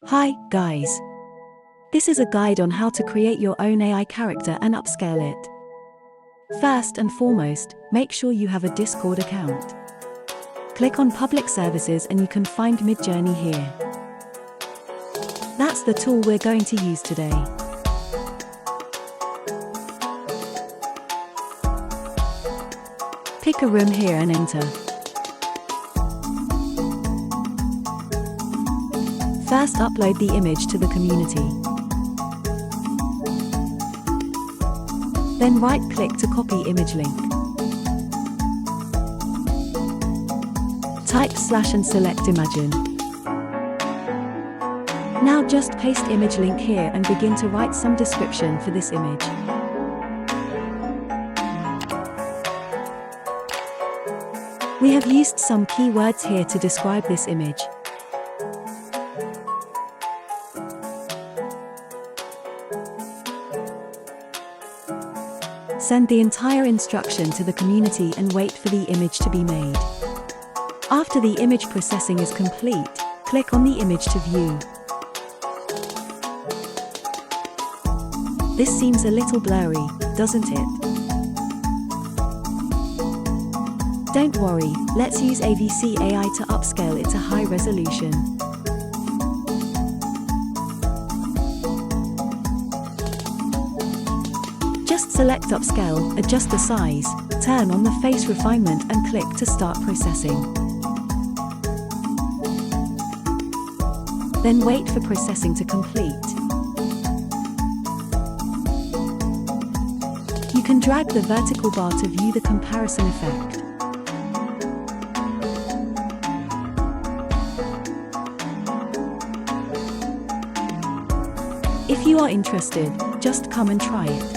Hi, guys. This is a guide on how to create your own AI character and upscale it. First and foremost, make sure you have a Discord account. Click on Public Services and you can find Midjourney here. That's the tool we're going to use today. Pick a room here and enter. First, upload the image to the community. Then right-click to copy image link. Type / and select Imagine. Now just paste image link here and begin to write some description for this image. We have used some keywords here to describe this image. Send the entire instruction to the community and wait for the image to be made. After the image processing is complete, click on the image to view. This seems a little blurry, doesn't it? Don't worry, let's use AVCLabs to upscale it to high resolution. Just select Upscale, adjust the size, turn on the face refinement and click to start processing. Then wait for processing to complete. You can drag the vertical bar to view the comparison effect. If you are interested, just come and try it.